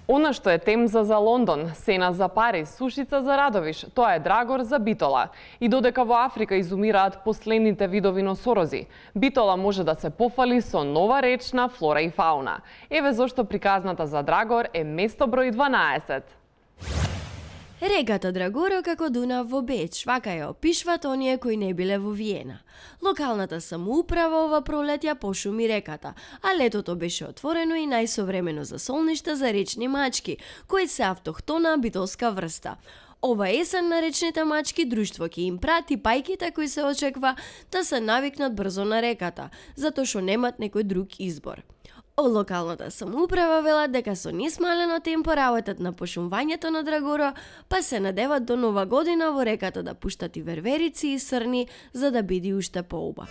Она што е темза за Лондон, сена за Париз, сушица за Радовиш, тоа е драгор за битола. И додека во Африка изумираат последните видови носорози, битола може да се пофали со нова речна флора и фауна. Еве зошто приказната за драгор е место број 12. Реката Драгоро како Дунав во Беч, вака ја опишват оние кои не биле во Виена. Локалната самоуправа ова пролет ја пошуми реката, а летото беше отворено и најсовремено за солништа за речни мачки, кои се автохтона битолска врста. Ова есен на речните мачки друштво ќе им прати пајките кои се очеква да се навикнат брзо на реката, затоа што немат некој друг избор. Од локалната самоуправа велат дека со нисмалено темпо работат на пошумвањето на Драгоро, па се надеват до нова година во реката да пуштат и верверици и срни за да биде уште поуба.